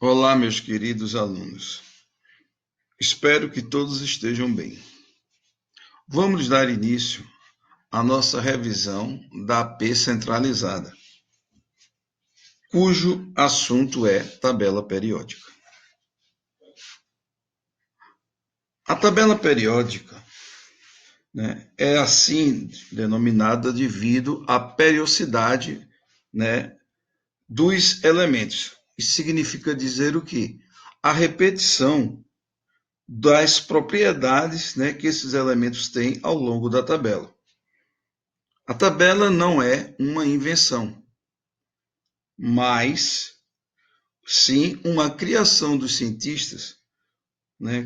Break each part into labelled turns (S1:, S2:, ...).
S1: Olá, meus queridos alunos. Espero que todos estejam bem. Vamos dar início à nossa revisão da AP centralizada, cujo assunto é tabela periódica. A tabela periódica, é assim denominada devido à periodicidade, dos elementos. Isso significa dizer o quê? A repetição das propriedades, que esses elementos têm ao longo da tabela. A tabela não é uma invenção, mas sim uma criação dos cientistas,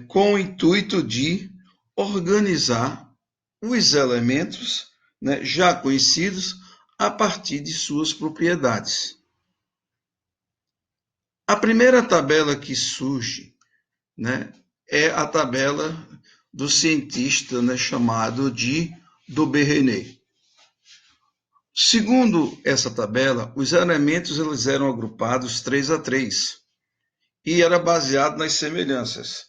S1: com o intuito de organizar os elementos, já conhecidos a partir de suas propriedades. A primeira tabela que surge, é a tabela do cientista, chamado de Daubert-René. Segundo essa tabela, os elementos eles eram agrupados 3 a 3 e era baseado nas semelhanças.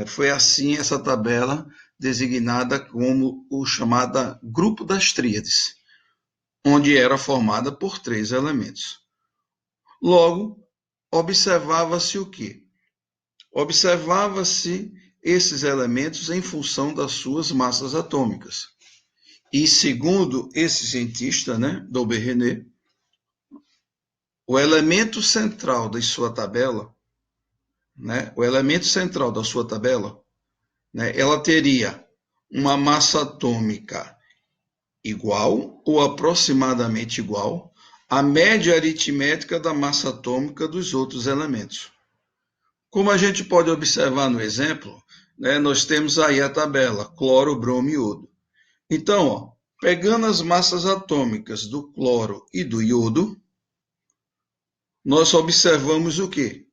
S1: Foi assim essa tabela designada como o chamado grupo das tríades, onde era formada por 3 elementos. Logo, observava-se o quê? Observava-se esses elementos em função das suas massas atômicas. E segundo esse cientista, Daubert-René, o elemento central da sua tabela, ela teria uma massa atômica igual ou aproximadamente igual à média aritmética da massa atômica dos outros elementos. Como a gente pode observar no exemplo, nós temos aí a tabela cloro, bromo e iodo. Então, pegando as massas atômicas do cloro e do iodo, nós observamos o quê?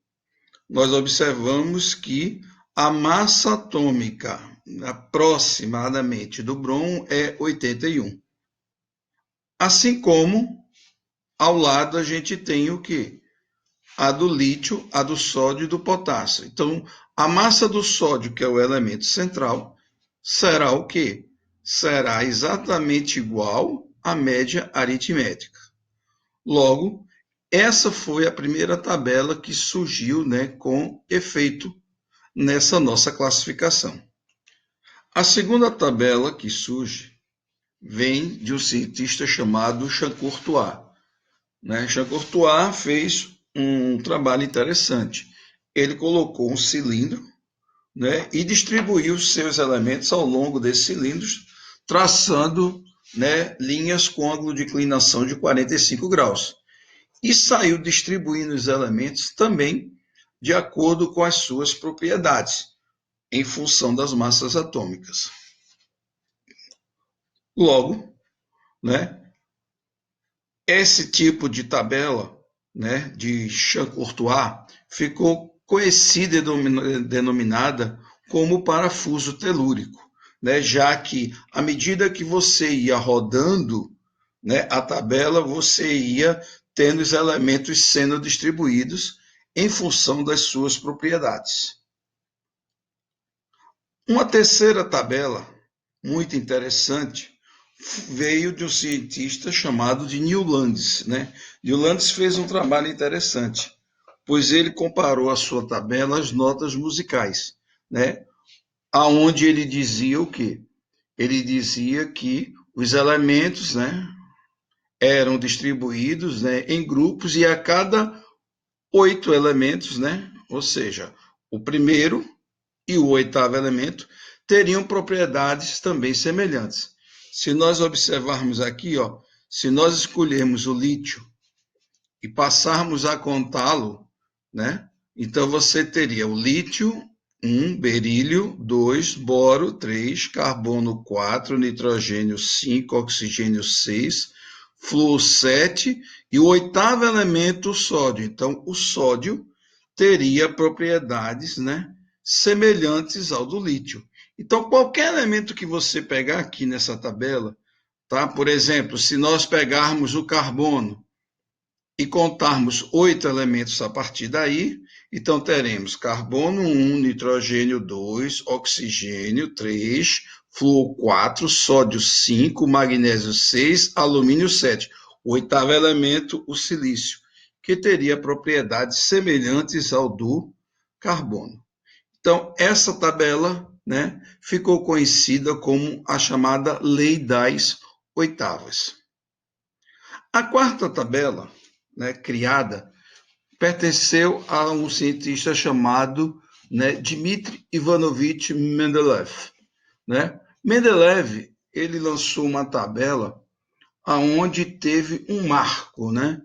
S1: Nós observamos que a massa atômica aproximadamente do bromo é 81. Assim como ao lado a gente tem o quê? A do lítio, a do sódio e do potássio. Então, a massa do sódio, que é o elemento central, será o quê? Será exatamente igual à média aritmética. Logo, essa foi a primeira tabela que surgiu, com efeito nessa nossa classificação. A segunda tabela que surge vem de um cientista chamado Champ-Courtois. Champ-Courtois fez um trabalho interessante. Ele colocou um cilindro, e distribuiu seus elementos ao longo desses cilindros, traçando, linhas com ângulo de inclinação de 45 graus. E saiu distribuindo os elementos também de acordo com as suas propriedades, em função das massas atômicas. Logo, esse tipo de tabela, de Champ-Courtois, ficou conhecida e denominada como parafuso telúrico, já que, à medida que você ia rodando, a tabela, você ia tendo os elementos sendo distribuídos em função das suas propriedades. Uma terceira tabela, muito interessante, veio de um cientista chamado de Newlands. Newlands fez um trabalho interessante, pois ele comparou a sua tabela às notas musicais, aonde ele dizia o quê? Ele dizia que os elementos, eram distribuídos, em grupos e a cada 8 elementos, ou seja, o primeiro e o oitavo elemento teriam propriedades também semelhantes. Se nós observarmos aqui, se nós escolhermos o lítio e passarmos a contá-lo, então você teria o lítio 1, berílio 2, boro 3, carbono 4, nitrogênio 5, oxigênio 6, flúor 7 e o oitavo elemento, o sódio. Então, o sódio teria propriedades, semelhantes ao do lítio. Então, qualquer elemento que você pegar aqui nessa tabela, tá? Por exemplo, se nós pegarmos o carbono, e contarmos 8 elementos a partir daí, então teremos carbono 1, nitrogênio 2, oxigênio 3, flúor 4, sódio 5, magnésio 6, alumínio 7. O oitavo elemento, o silício, que teria propriedades semelhantes ao do carbono. Então, essa tabela, né, ficou conhecida como a chamada Lei das Oitavas. A quarta tabela, né, criada, pertenceu a um cientista chamado, né, Dmitri Ivanovich Mendeleev. Né? Mendeleev, ele lançou uma tabela aonde teve um marco, né?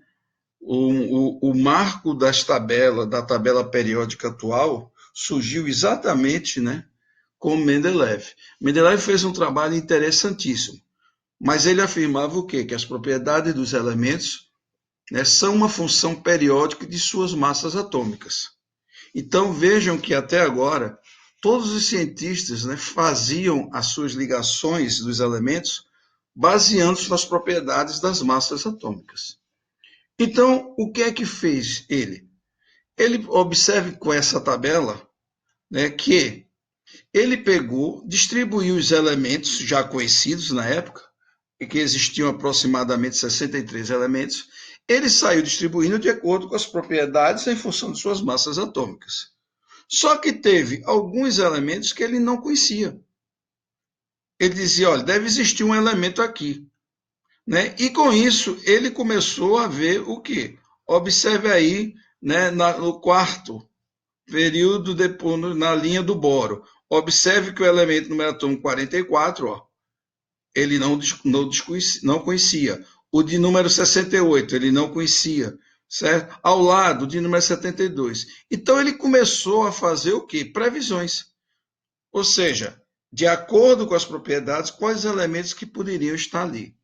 S1: O marco da tabela periódica atual, surgiu exatamente, né, com Mendeleev. Mendeleev fez um trabalho interessantíssimo, mas ele afirmava o quê? Que as propriedades dos elementos, né, são uma função periódica de suas massas atômicas. Então vejam que até agora todos os cientistas, né, faziam as suas ligações dos elementos baseando-se nas propriedades das massas atômicas. Então, o que é que fez ele? Ele observe com essa tabela, né, que ele pegou, distribuiu os elementos já conhecidos na época, e que existiam aproximadamente 63 elementos, ele saiu distribuindo de acordo com as propriedades em função de suas massas atômicas. Só que teve alguns elementos que ele não conhecia. Ele dizia, olha, deve existir um elemento aqui. Né? E com isso, ele começou a ver o quê? Observe aí, né, no quarto período, depois, na linha do boro. Observe que o elemento número atômico 44, ó, ele não conhecia. O de número 68, ele não conhecia. Certo? Ao lado, de número 72. Então, ele começou a fazer o quê? Previsões. Ou seja, de acordo com as propriedades, quais elementos que poderiam estar ali.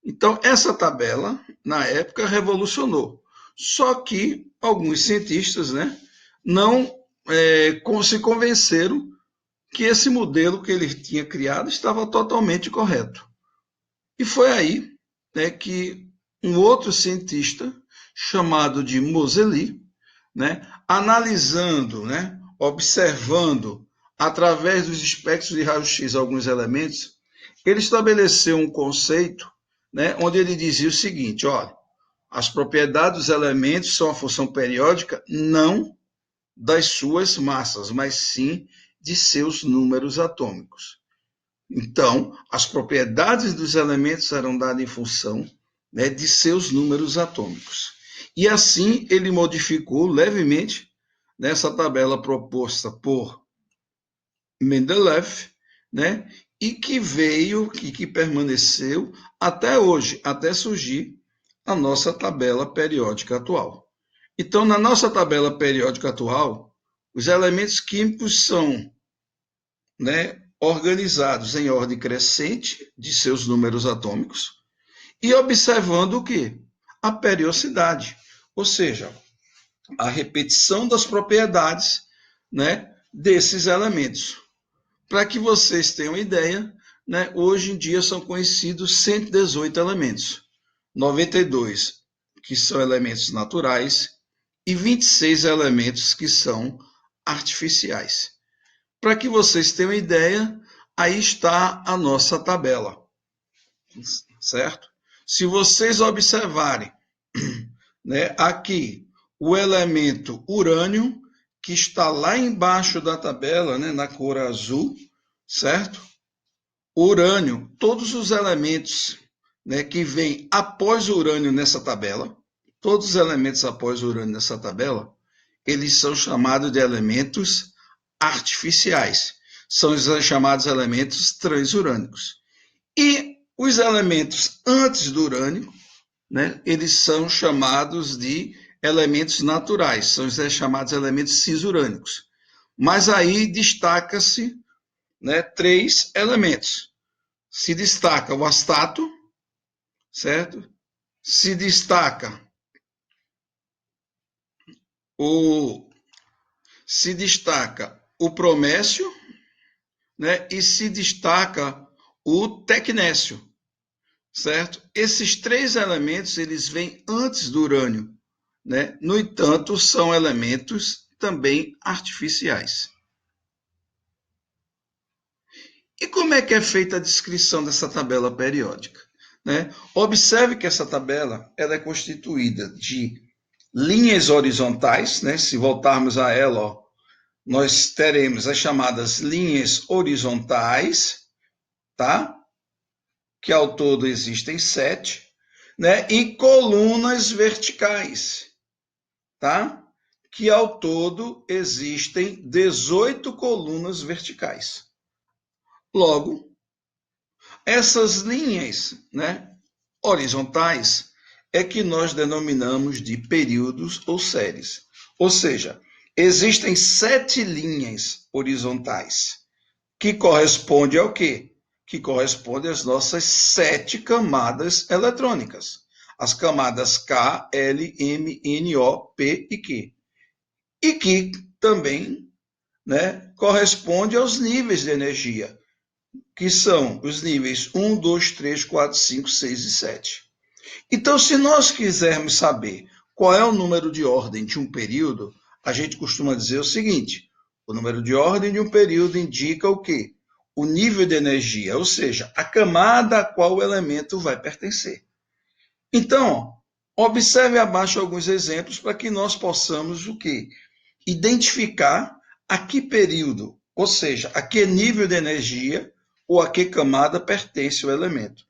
S1: Então, essa tabela, na época, revolucionou. Só que alguns cientistas, né, não se convenceram que esse modelo que ele tinha criado estava totalmente correto. E foi aí, né, que um outro cientista, chamado de Moseley, né, analisando, né, observando, através dos espectros de raio-x alguns elementos, ele estabeleceu um conceito, né, onde ele dizia o seguinte, olha, as propriedades dos elementos são a função periódica não das suas massas, mas sim de seus números atômicos. Então, as propriedades dos elementos eram dadas em função, né, de seus números atômicos. E assim ele modificou levemente nessa tabela proposta por Mendeleev, né, e que veio e que permaneceu até hoje, até surgir a nossa tabela periódica atual. Então, na nossa tabela periódica atual, os elementos químicos são, né, organizados em ordem crescente de seus números atômicos e observando o que? A periodicidade, ou seja, a repetição das propriedades, né, desses elementos. Para que vocês tenham ideia, né, hoje em dia são conhecidos 118 elementos, 92 que são elementos naturais e 26 elementos que são artificiais. Para que vocês tenham ideia, aí está a nossa tabela, certo? Se vocês observarem, né, aqui o elemento urânio, que está lá embaixo da tabela, né, na cor azul, certo? O urânio, todos os elementos, né, que vêm após o urânio nessa tabela, todos os elementos após o urânio nessa tabela, eles são chamados de elementos artificiais. São os chamados elementos transurânicos. E os elementos antes do urânio, né, eles são chamados de elementos naturais, são os chamados elementos cisurânicos. Mas aí destaca-se, né, 3 elementos. Se destaca o astato, certo? Se destaca o se destaca o promécio, né? E se destaca o tecnécio, certo? Esses três elementos, eles vêm antes do urânio, né? No entanto, são elementos também artificiais. E como é que é feita a descrição dessa tabela periódica? Né? Observe que essa tabela ela é constituída de linhas horizontais, né? Se voltarmos a ela, ó, nós teremos as chamadas linhas horizontais, tá? Que ao todo existem 7, né? E colunas verticais, tá? Que ao todo existem 18 colunas verticais. Logo, essas linhas, né, horizontais é que nós denominamos de períodos ou séries. Ou seja, existem 7 linhas horizontais, que corresponde ao quê? Que corresponde às nossas 7 camadas eletrônicas. As camadas K, L, M, N, O, P e Q. E que também, né, corresponde aos níveis de energia, que são os níveis 1, 2, 3, 4, 5, 6 e 7. Então, se nós quisermos saber qual é o número de ordem de um período, a gente costuma dizer o seguinte: o número de ordem de um período indica o quê? O nível de energia, ou seja, a camada a qual o elemento vai pertencer. Então, observe abaixo alguns exemplos para que nós possamos o quê? Identificar a que período, ou seja, a que nível de energia ou a que camada pertence o elemento.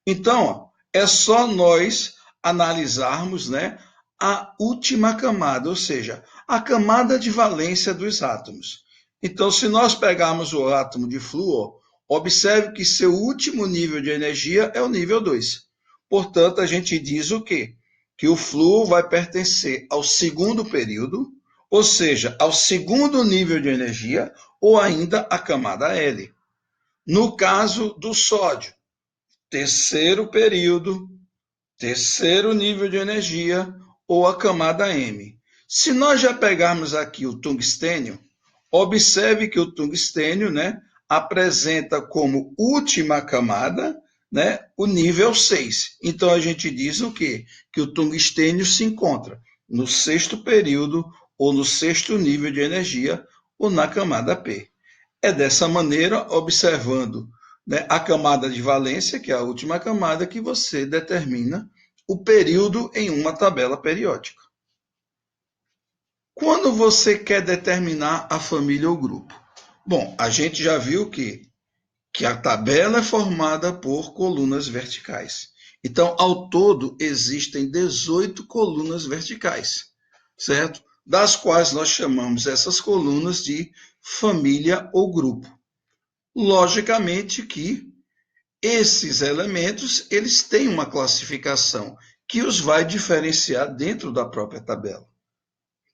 S1: Então, ó, é só nós analisarmos, né, a última camada, ou seja, a camada de valência dos átomos. Então, se nós pegarmos o átomo de flúor, observe que seu último nível de energia é o nível 2. Portanto, a gente diz o quê? Que o flúor vai pertencer ao segundo período, ou seja, ao segundo nível de energia, ou ainda à camada L. No caso do sódio, terceiro período, terceiro nível de energia ou a camada M. Se nós já pegarmos aqui o tungstênio, observe que o tungstênio, né, apresenta como última camada, né, o nível 6. Então a gente diz o quê? Que o tungstênio se encontra no sexto período ou no sexto nível de energia ou na camada P. É dessa maneira, observando, né, a camada de valência, que é a última camada, que você determina o período em uma tabela periódica. Quando você quer determinar a família ou grupo? Bom, a gente já viu que a tabela é formada por colunas verticais. Então, ao todo, existem 18 colunas verticais, certo? Das quais nós chamamos essas colunas de família ou grupo. Logicamente que esses elementos eles têm uma classificação que os vai diferenciar dentro da própria tabela.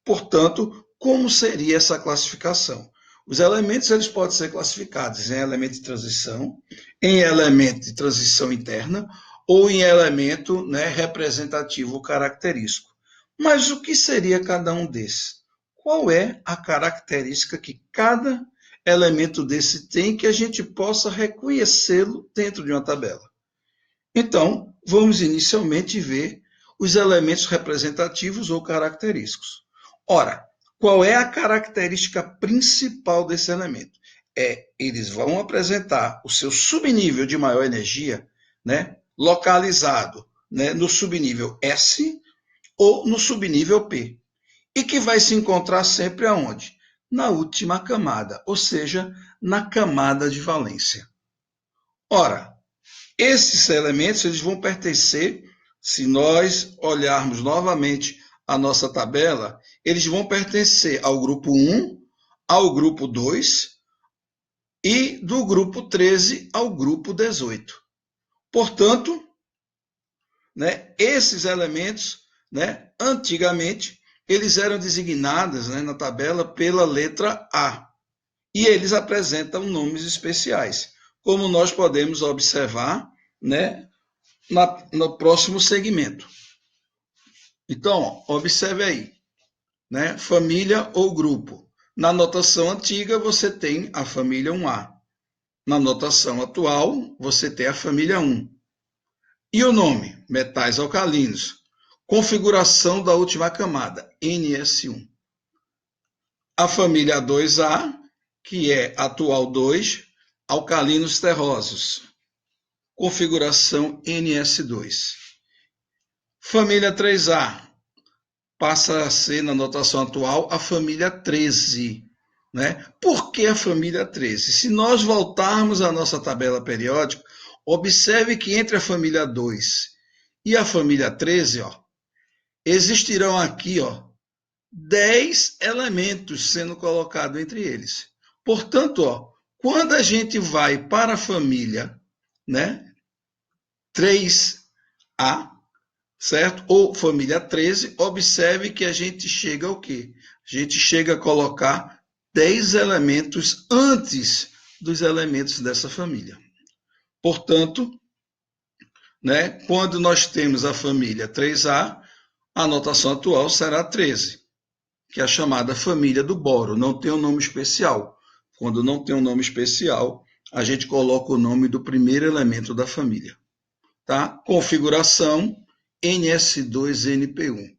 S1: Portanto, como seria essa classificação? Os elementos eles podem ser classificados em elemento de transição, em elemento de transição interna ou em elemento, né, representativo característico. Mas o que seria cada um desses? Qual é a característica que cada elemento desse tem que a gente possa reconhecê-lo dentro de uma tabela? Então, vamos inicialmente ver os elementos representativos ou característicos. Ora, qual é a característica principal desse elemento? Eles vão apresentar o seu subnível de maior energia, né, localizado, né, no subnível S ou no subnível P, e que vai se encontrar sempre aonde? Na última camada, ou seja, na camada de valência. Ora, esses elementos eles vão pertencer, se nós olharmos novamente a nossa tabela, eles vão pertencer ao grupo 1, ao grupo 2 e do grupo 13 ao grupo 18. Portanto, né, esses elementos, né, antigamente, eles eram designados, né, na tabela pela letra A. E eles apresentam nomes especiais, como nós podemos observar, né, no próximo segmento. Então, observe aí, né? Família ou grupo. Na notação antiga, você tem a família 1A. Na notação atual, você tem a família 1. E o nome? Metais alcalinos. Configuração da última camada, NS1. A família 2A, que é atual 2, alcalinos terrosos. Configuração NS2. Família 3A passa a ser, na notação atual, a família 13. Né? Por que a família 13? Se nós voltarmos à nossa tabela periódica, observe que entre a família 2 e a família 13, ó, existirão aqui 10 elementos sendo colocados entre eles. Portanto, quando a gente vai para a família, né, 3A, certo? Ou família 13, observe que a gente chega ao quê? A gente chega a colocar 10 elementos antes dos elementos dessa família. Portanto, né, quando nós temos a família 3A, a notação atual será 13, que é a chamada família do boro, não tem um nome especial. Quando não tem um nome especial, a gente coloca o nome do primeiro elemento da família. Tá? Configuração NS2NP1.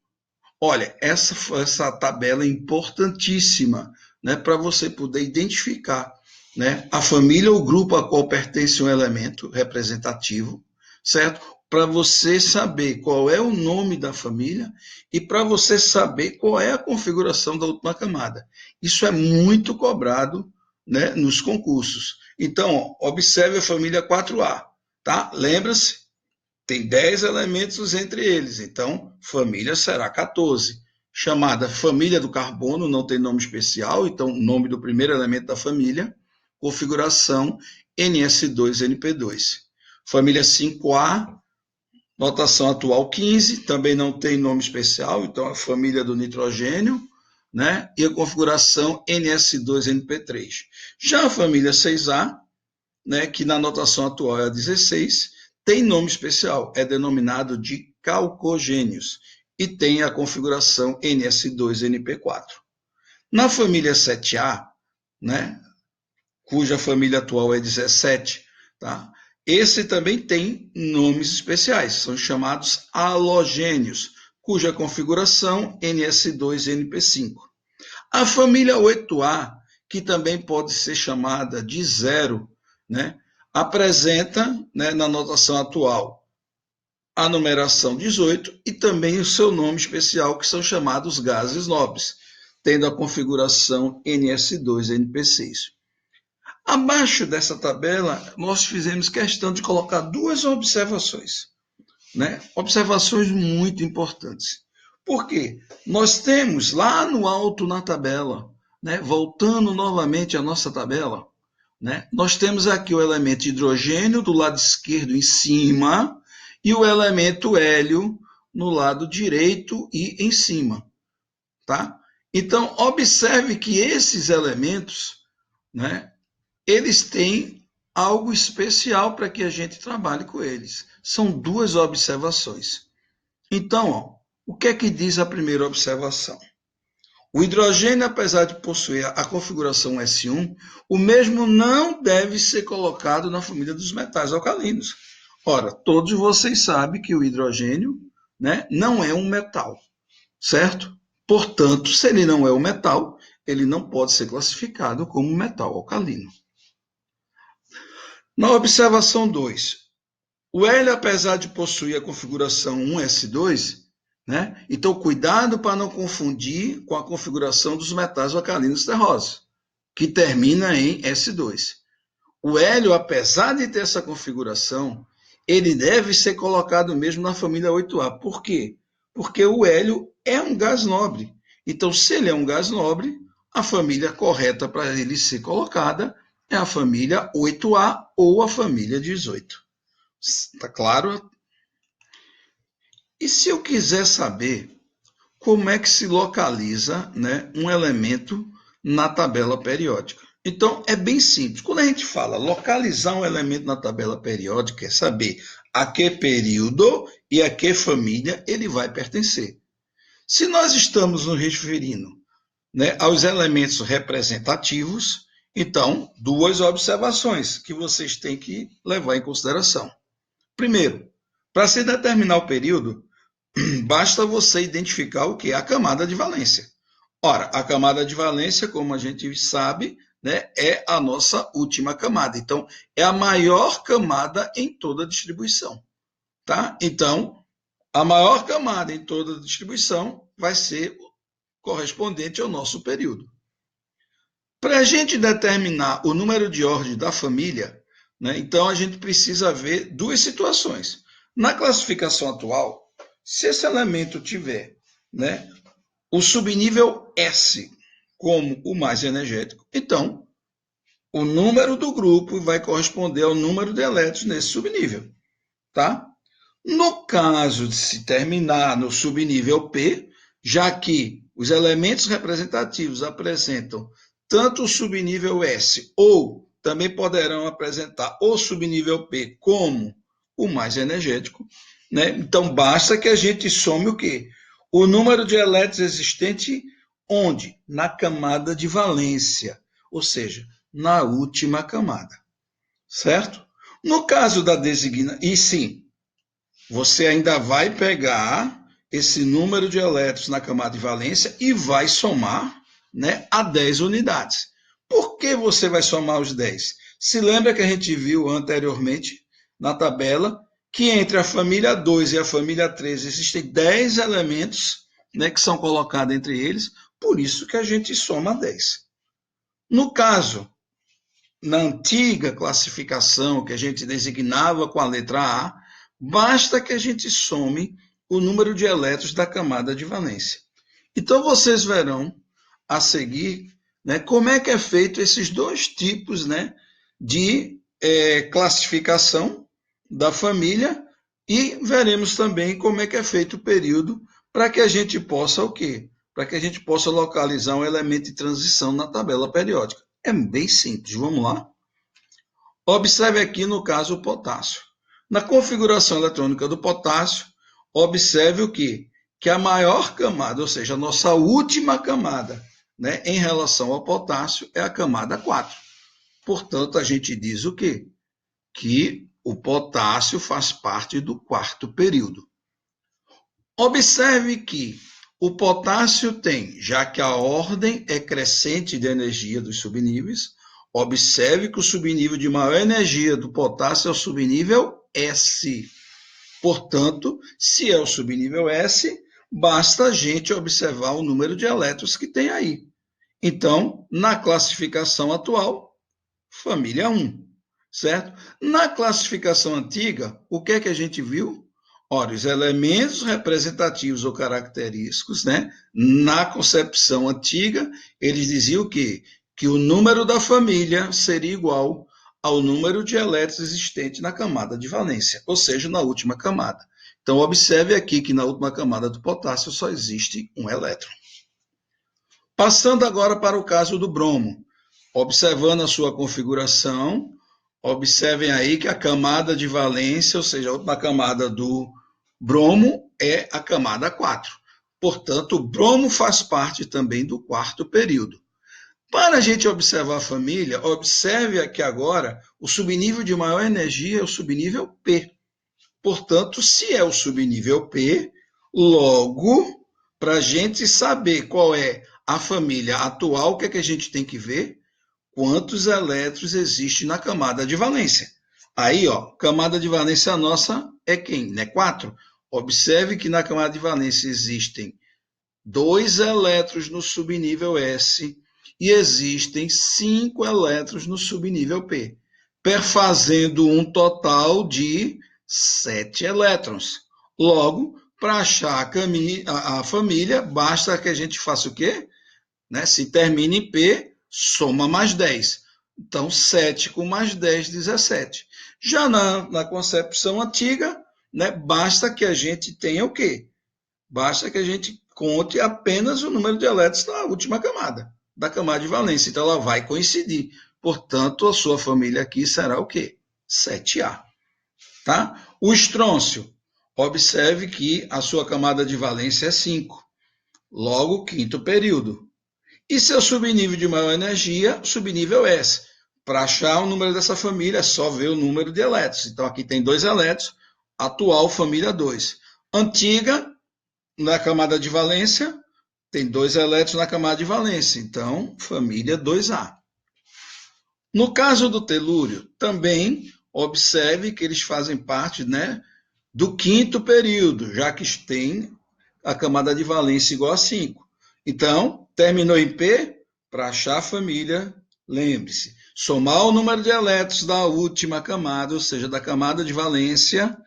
S1: Olha, essa tabela é importantíssima, né, para você poder identificar, né, a família ou grupo a qual pertence um elemento representativo, certo? Para você saber qual é o nome da família e para você saber qual é a configuração da última camada. Isso é muito cobrado, né, nos concursos. Então, observe a família 4A, tá? Lembra-se? Tem 10 elementos entre eles, então família será 14. Chamada família do carbono, não tem nome especial, então nome do primeiro elemento da família, configuração NS2NP2. Família 5A, notação atual 15, também não tem nome especial, então a família do nitrogênio, né? E a configuração NS2NP3. Já a família 6A, né, que na notação atual é a 16, tem nome especial, é denominado de calcogênios e tem a configuração NS2NP4. Na família 7A, né, cuja família atual é 17, tá? Esse também tem nomes especiais, são chamados halogênios, cuja configuração NS2NP5. A família 8A, que também pode ser chamada de zero, né, apresenta, né, na notação atual a numeração 18 e também o seu nome especial, que são chamados gases nobres, tendo a configuração NS2NP6. Abaixo dessa tabela, nós fizemos questão de colocar duas observações, né? Observações muito importantes. Por quê? Nós temos lá no alto na tabela, né? Voltando novamente à nossa tabela, né? Nós temos aqui o elemento hidrogênio do lado esquerdo em cima e o elemento hélio no lado direito e em cima, tá? Então, observe que esses elementos, né, eles têm algo especial para que a gente trabalhe com eles. São duas observações. Então, o que é que diz a primeira observação? O hidrogênio, apesar de possuir a configuração S1, o mesmo não deve ser colocado na família dos metais alcalinos. Ora, todos vocês sabem que o hidrogênio, né, não é um metal, certo? Portanto, se ele não é um metal, ele não pode ser classificado como um metal alcalino. Na observação 2, o hélio, apesar de possuir a configuração 1s2, né? Então, cuidado para não confundir com a configuração dos metais alcalinos terrosos, que termina em S2. O hélio, apesar de ter essa configuração, ele deve ser colocado mesmo na família 8A. Por quê? Porque o hélio é um gás nobre. Então, se ele é um gás nobre, a família correta para ele ser colocada é a família 8A ou a família 18. Está claro? E se eu quiser saber como é que se localiza, né, um elemento na tabela periódica? Então, é bem simples. Quando a gente fala localizar um elemento na tabela periódica, é saber a que período e a que família ele vai pertencer. Se nós estamos nos referindo, né, aos elementos representativos, então, duas observações que vocês têm que levar em consideração. Primeiro, Para se determinar o período, basta você identificar o que? A camada de valência. Ora, a camada de valência, como a gente sabe, né, é a nossa última camada. Então, é a maior camada em toda a distribuição. Tá? Então, a maior camada em toda a distribuição vai ser correspondente ao nosso período. Para a gente determinar o número de ordem da família, né, então a gente precisa ver duas situações. Na classificação atual, se esse elemento tiver, né, o subnível S como o mais energético, então o número do grupo vai corresponder ao número de elétrons nesse subnível. Tá? No caso de se terminar no subnível P, já que os elementos representativos apresentam tanto o subnível S ou também poderão apresentar o subnível P como o mais energético, né? Então basta que a gente some o quê? O número de elétrons existente onde? Na camada de valência, ou seja, na última camada, certo? No caso da designação, e sim, você ainda vai pegar esse número de elétrons na camada de valência e vai somar, né, a 10 unidades. Por que você vai somar os 10? Se lembra que a gente viu anteriormente na tabela que entre a família 2 e a família 3 existem 10 elementos, né, que são colocados entre eles, por isso que a gente soma 10. No caso, na antiga classificação que a gente designava com a letra A, basta que a gente some o número de elétrons da camada de valência. Então, vocês verão a seguir, né, como é que é feito esses dois tipos, né, de classificação da família e veremos também como é que é feito o período para que a gente possa o quê? Para que a gente possa localizar um elemento de transição na tabela periódica. É bem simples, vamos lá? Observe aqui no caso o potássio. Na configuração eletrônica do potássio, observe o quê? Que a maior camada, ou seja, a nossa última camada, né, em relação ao potássio, é a camada 4. Portanto, a gente diz o quê? Que o potássio faz parte do quarto período. Observe que o potássio tem, já que a ordem é crescente de energia dos subníveis, observe que o subnível de maior energia do potássio é o subnível S. Portanto, se é o subnível S, basta a gente observar o número de elétrons que tem aí. Então, na classificação atual, família 1, certo? Na classificação antiga, o que é que a gente viu? Ora, os elementos representativos ou característicos, né? Na concepção antiga, eles diziam que o número da família seria igual ao número de elétrons existentes na camada de valência, ou seja, na última camada. Então, observe aqui que na última camada do potássio só existe um elétron. Passando agora para o caso do bromo. Observando a sua configuração, observem aí que a camada de valência, ou seja, a última camada do bromo é a camada 4. Portanto, o bromo faz parte também do quarto período. Para a gente observar a família, observe aqui agora o subnível de maior energia é o subnível P. Portanto, se é o subnível P, logo, para a gente saber qual é a família atual, o que é que a gente tem que ver? Quantos elétrons existem na camada de valência. Aí, ó, camada de valência nossa é quem? Né? 4. Observe que na camada de valência existem 2 elétrons no subnível S e existem 5 elétrons no subnível P, perfazendo um total de 7 elétrons. Logo, para achar a família, basta que a gente faça o quê? Né? Se termina em P, soma mais 10. Então, 7 com mais 10, 17. Já na concepção antiga, né, basta que a gente tenha o quê? Basta que a gente conte apenas o número de elétrons na última camada, da camada de valência. Então, ela vai coincidir. Portanto, a sua família aqui será o quê? 7A. Tá? O estrôncio, observe que a sua camada de valência é 5. Logo, quinto período. E seu subnível de maior energia, subnível S. Para achar o número dessa família, é só ver o número de elétrons. Então, aqui tem 2 elétrons, atual família 2. Antiga, na camada de valência, tem 2 elétrons na camada de valência, então família 2A. No caso do telúrio, também observe que eles fazem parte, né, do quinto período, já que tem a camada de valência igual a 5. Então, terminou em P, para achar a família, lembre-se, somar o número de elétrons da última camada, ou seja, da camada de valência,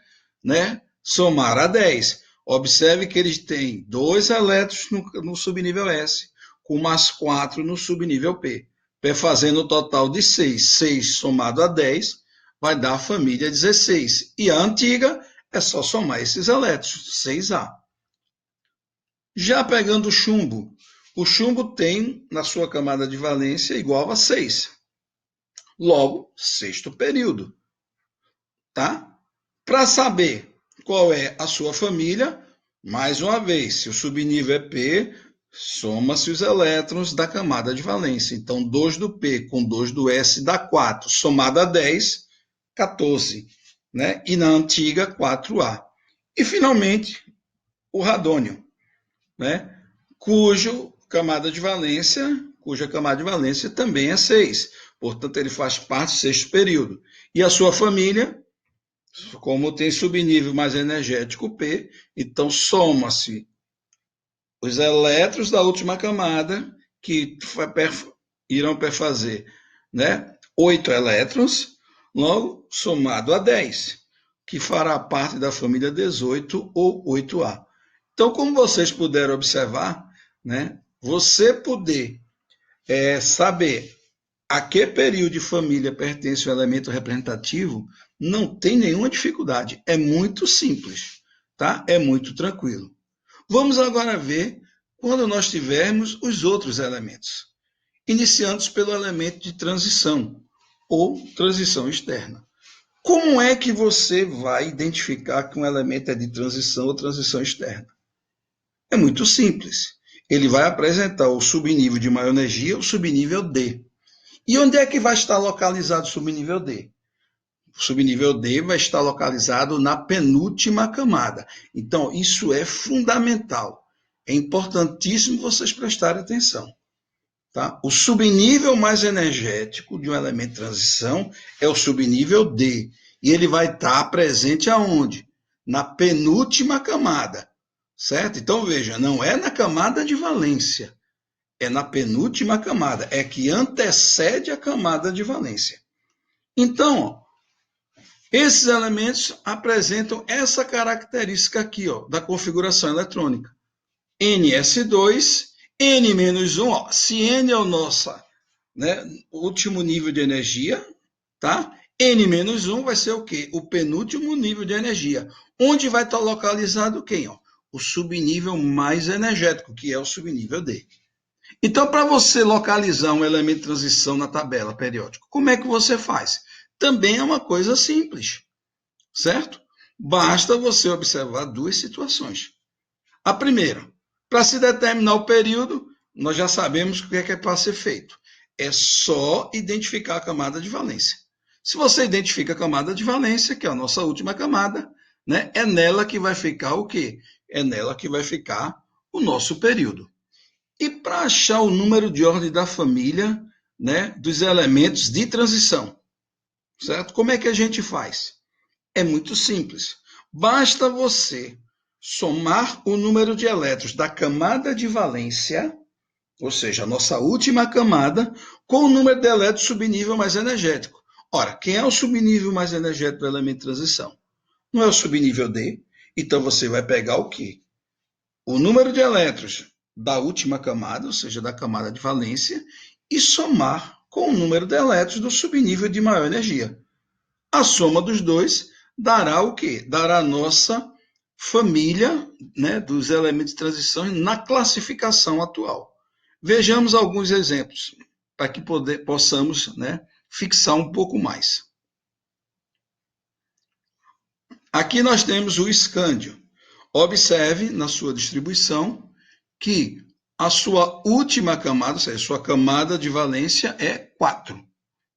S1: né, somar a 10. Observe que eles têm 2 elétrons no subnível S, com mais 4 no subnível P, fazendo o total de 6. 6 somado a 10 vai dar a família 16. E a antiga é só somar esses elétrons, 6A. Já pegando o chumbo tem na sua camada de valência igual a 6. Logo, sexto período. Tá? Para saber qual é a sua família, mais uma vez, se o subnível é P, soma-se os elétrons da camada de valência. Então, 2 do P com 2 do S dá 4. Somado a 10, 14. Né? E na antiga, 4A. E, finalmente, o radônio, né? cuja camada de valência também é 6. Portanto, ele faz parte do sexto período. E a sua família, como tem subnível mais energético P, então soma-se os elétrons da última camada, que irão perfazer, né, 8 elétrons, logo somado a 10, que fará parte da família 18 ou 8A. Então, como vocês puderam observar, né, você poder saber a que período de família pertence o elemento representativo não tem nenhuma dificuldade, é muito simples, tá? É muito tranquilo. Vamos agora ver quando nós tivermos os outros elementos, iniciando pelo elemento de transição ou transição externa. Como é que você vai identificar que um elemento é de transição ou transição externa? É muito simples. Ele vai apresentar o subnível de maior energia, o subnível D. E onde é que vai estar localizado o subnível D? O subnível D vai estar localizado na penúltima camada. Então, isso é fundamental. É importantíssimo vocês prestarem atenção. Tá? O subnível mais energético de um elemento de transição é o subnível D. E ele vai estar presente aonde? Na penúltima camada. Certo? Então, veja, não é na camada de valência. É na penúltima camada. É que antecede a camada de valência. Então, esses elementos apresentam essa característica aqui, da configuração eletrônica. NS2, N-1, se N é o nosso, né, último nível de energia, tá? N-1 vai ser o quê? O penúltimo nível de energia. Onde vai estar localizado quem? O subnível mais energético, que é o subnível D. Então, para você localizar um elemento de transição na tabela periódica, como é que você faz? Também é uma coisa simples, certo? Basta você observar duas situações. A primeira, para se determinar o período, nós já sabemos o que é para ser feito. É só identificar a camada de valência. Se você identifica a camada de valência, que é a nossa última camada, né, é nela que vai ficar o quê? É nela que vai ficar o nosso período. E para achar o número de ordem da família, né, dos elementos de transição, certo? Como é que a gente faz? É muito simples. Basta você somar o número de elétrons da camada de valência, ou seja, a nossa última camada, com o número de elétrons subnível mais energético. Ora, quem é o subnível mais energético do elemento de transição? Não é o subnível D? Então você vai pegar o quê? O número de elétrons da última camada, ou seja, da camada de valência, e somar com o número de elétrons do subnível de maior energia. A soma dos dois dará o quê? Dará a nossa família, né, dos elementos de transição na classificação atual. Vejamos alguns exemplos para que possamos, né, fixar um pouco mais. Aqui nós temos o escândio. Observe na sua distribuição que a sua última camada, ou seja, a sua camada de valência é 4.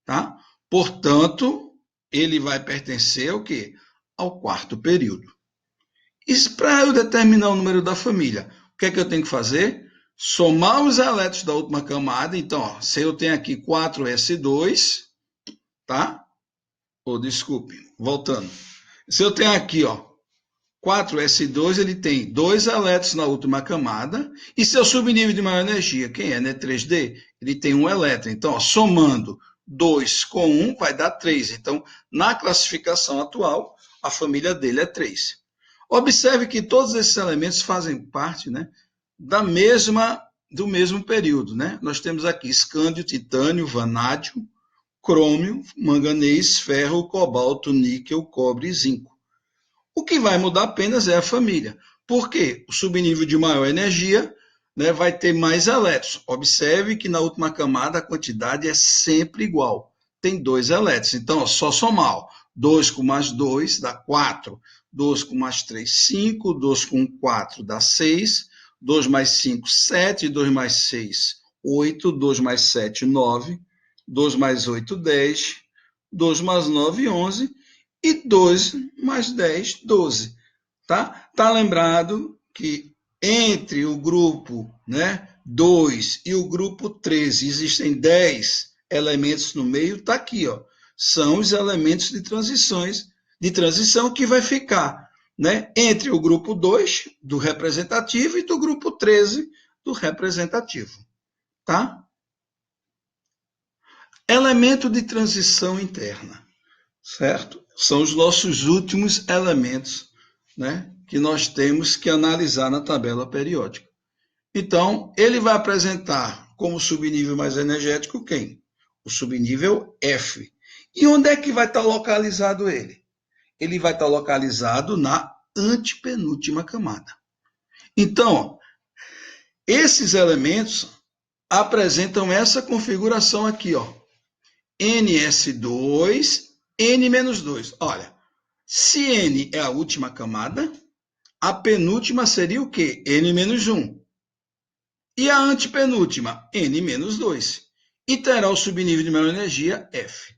S1: Tá? Portanto, ele vai pertencer ao quê? ao quarto período. E para eu determinar o número da família, o que é que eu tenho que fazer? Somar os elétrons da última camada. Então, ó, se eu tenho aqui 4s2, tá? Desculpe, voltando. Se eu tenho aqui, ó, 4s2, ele tem 2 elétrons na última camada. E seu subnível de maior energia, quem é, né? 3D, ele tem 1 elétron. Então, ó, somando 2 com 1 vai dar 3. Então, na classificação atual, a família dele é 3. Observe que todos esses elementos fazem parte, né, do mesmo período, né? Nós temos aqui escândio, titânio, vanádio, crômio, manganês, ferro, cobalto, níquel, cobre e zinco. O que vai mudar apenas é a família. Por quê? O subnível de maior energia, né, vai ter mais elétrons. Observe que na última camada a quantidade é sempre igual. Tem 2 elétrons. Então, ó, só somar. 2 com mais 2 dá 4. 2 com mais 3, 5. 2 com 4 dá 6. 2 mais 5, 7. 2 mais 6, 8. 2 mais 7, 9. 2 mais 8, 10. 2 mais 9, 11. E 2 mais 10, 12. Tá? Tá lembrado que entre o grupo, né, 2 e o grupo 13 existem 10 elementos no meio, tá aqui, ó. São os elementos de transição que vai ficar, né, entre o grupo 2 do representativo e do grupo 13 do representativo, tá? Elemento de transição interna, certo? São os nossos últimos elementos, né, que nós temos que analisar na tabela periódica. Então, ele vai apresentar como subnível mais energético quem? O subnível F. E onde é que vai estar localizado ele? Ele vai estar localizado na antepenúltima camada. Então, ó, esses elementos apresentam essa configuração aqui, ó. NS2, N-2. Olha, se N é a última camada, a penúltima seria o quê? N-1. E a antepenúltima, N-2. E terá o subnível de menor energia, F.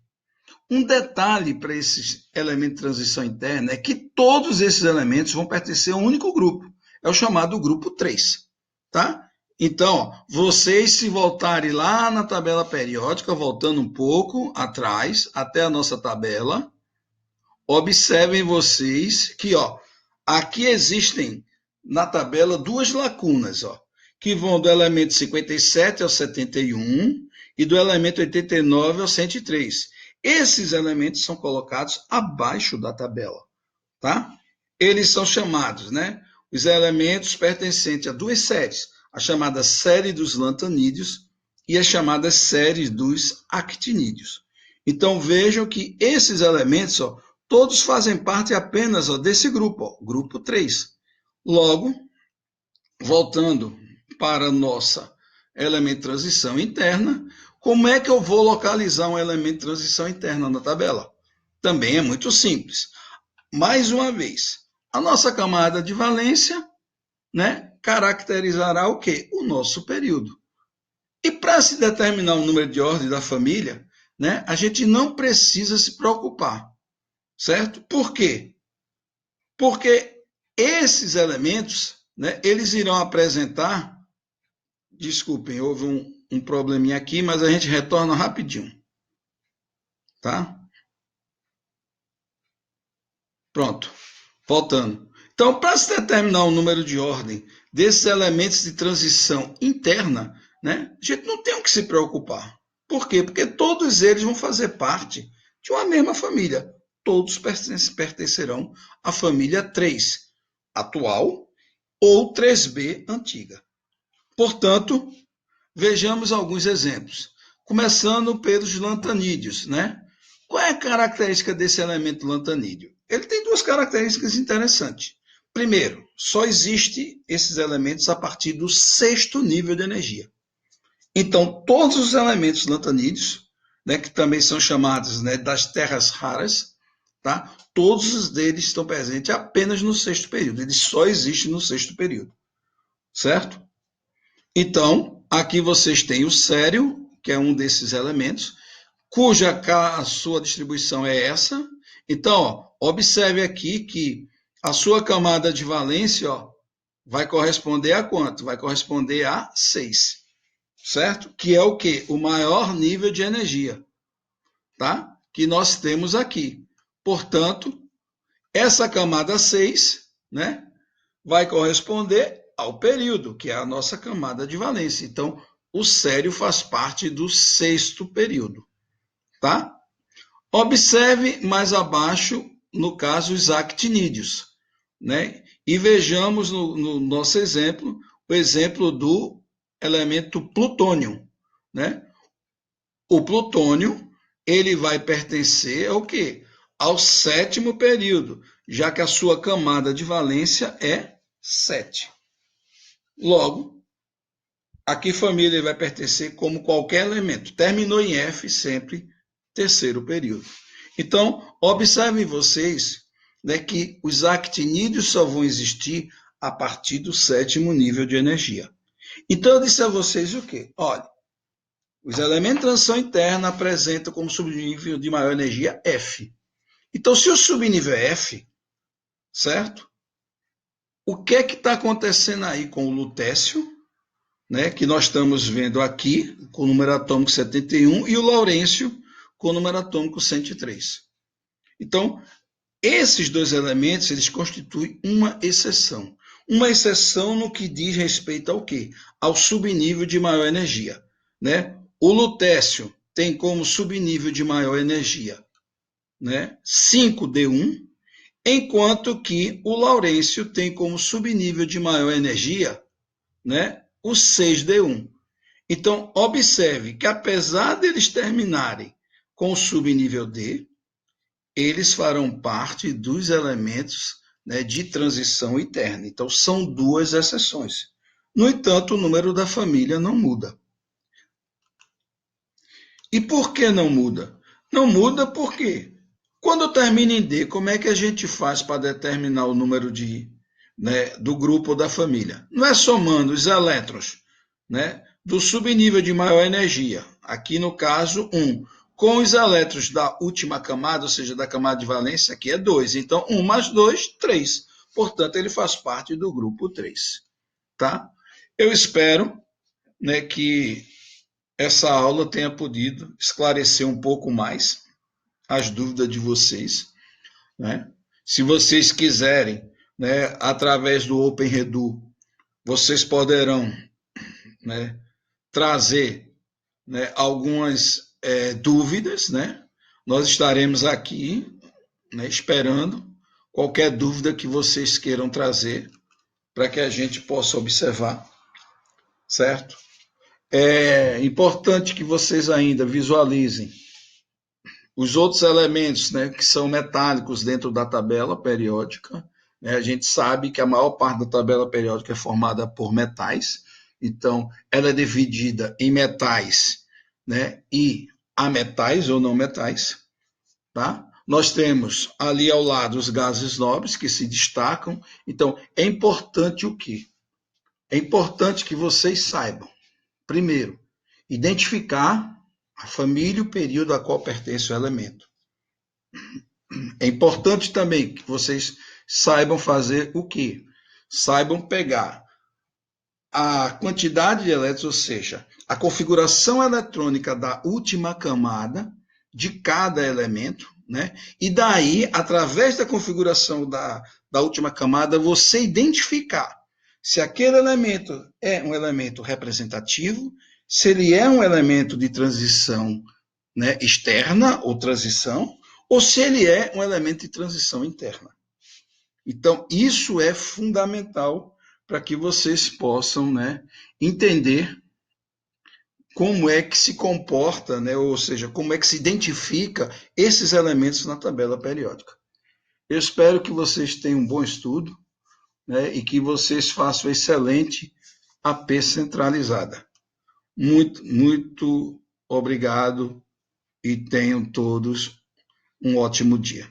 S1: Um detalhe para esses elementos de transição interna é que todos esses elementos vão pertencer a um único grupo. É o chamado grupo 3. Tá? Então, vocês se voltarem lá na tabela periódica, voltando um pouco atrás, até a nossa tabela, observem vocês que, ó, aqui existem na tabela 2 lacunas, ó, que vão do elemento 57 ao 71 e do elemento 89 ao 103. Esses elementos são colocados abaixo da tabela, tá? Eles são chamados, né, os elementos pertencentes a 2 séries, a chamada série dos lantanídeos e a chamada série dos actinídeos. Então, vejam que esses elementos, ó, todos fazem parte apenas, ó, desse grupo, ó, grupo 3. Logo, voltando para a nossa elemento de transição interna, como é que eu vou localizar um elemento de transição interna na tabela? Também é muito simples. Mais uma vez, a nossa camada de valência, né, caracterizará o quê? O nosso período. E para se determinar o número de ordem da família, né, a gente não precisa se preocupar, certo? Por quê? Porque esses elementos, né, eles irão apresentar, desculpem, houve um probleminha aqui, mas a gente retorna rapidinho, tá? Pronto, voltando. Então, para se determinar o número de ordem desses elementos de transição interna, né, a gente não tem o que se preocupar. Por quê? Porque todos eles vão fazer parte de uma mesma família. Todos pertencerão à família 3 atual ou 3B antiga. Portanto, vejamos alguns exemplos. Começando pelos lantanídeos, né? Qual é a característica desse elemento lantanídeo? Ele tem 2 características interessantes. Primeiro, só existe esses elementos a partir do 6º nível de energia. Então, todos os elementos lantanídeos, né, que também são chamados, né, das terras raras, tá? Todos os deles estão presentes apenas no 6º período. Eles só existem no 6º período. Certo? Então, aqui vocês têm o sério, que é um desses elementos, cuja a sua distribuição é essa. Então, ó, observe aqui que a sua camada de valência, ó, vai corresponder a quanto? Vai corresponder a 6, certo? Que é o quê? O maior nível de energia, tá? Que nós temos aqui. Portanto, essa camada 6, né, vai corresponder ao período, que é a nossa camada de valência. Então, o sério faz parte do sexto período, tá? Observe mais abaixo, no caso, os actinídeos, né? E vejamos no nosso exemplo, o exemplo do elemento plutônio, né? O plutônio, ele vai pertencer ao quê? Ao sétimo período, já que a sua camada de valência é 7. Logo, a que família ele vai pertencer como qualquer elemento? Terminou em F, sempre terceiro período. Então, observem vocês, né, que os actinídeos só vão existir a partir do sétimo nível de energia. Então, eu disse a vocês o quê? Olha, os elementos de transição interna apresentam como subnível de maior energia F. Então, se o subnível é F, certo? O que é que está acontecendo aí com o lutécio, né, que nós estamos vendo aqui, com o número atômico 71, e o laurêncio, com o número atômico 103. Então, esses dois elementos, eles constituem uma exceção. Uma exceção no que diz respeito ao quê? Ao subnível de maior energia, né? O lutécio tem como subnível de maior energia, né, 5D1, enquanto que o laurêncio tem como subnível de maior energia, né, o 6D1. Então, observe que apesar deles terminarem com o subnível D, eles farão parte dos elementos, né, de transição interna. Então, são duas exceções. No entanto, o número da família não muda. E por que não muda? Não muda porque, quando termina em D, como é que a gente faz para determinar o número né, do grupo ou da família? Não é somando os elétrons, né, do subnível de maior energia, aqui no caso 1, com os elétrons da última camada, ou seja, da camada de valência, aqui é 2. Então, 1 mais 2, 3. Portanto, ele faz parte do grupo 3. Tá? Eu espero, né, que essa aula tenha podido esclarecer um pouco mais as dúvidas de vocês, né? Se vocês quiserem, né, através do OpenRedu, vocês poderão, né, trazer, né, algumas dúvidas, né? Nós estaremos aqui, né, esperando qualquer dúvida que vocês queiram trazer para que a gente possa observar, certo? É importante que vocês ainda visualizem os outros elementos, né, que são metálicos dentro da tabela periódica. Né, a gente sabe que a maior parte da tabela periódica é formada por metais, então ela é dividida em metais, né, e ametais ou não metais. Tá? Nós temos ali ao lado os gases nobres que se destacam. Então, é importante o quê? É importante que vocês saibam, primeiro, identificar a família e o período a qual pertence o elemento. É importante também que vocês saibam fazer o quê? Saibam pegar a quantidade de elétrons, ou seja, a configuração eletrônica da última camada de cada elemento, né? E daí, através da configuração da última camada, você identificar se aquele elemento é um elemento representativo, se ele é um elemento de transição, né, externa ou transição, ou se ele é um elemento de transição interna. Então, isso é fundamental para que vocês possam, né, entender como é que se comporta, né, ou seja, como é que se identifica esses elementos na tabela periódica. Eu espero que vocês tenham um bom estudo, né, e que vocês façam excelente AP centralizada. Muito, muito obrigado e tenham todos um ótimo dia.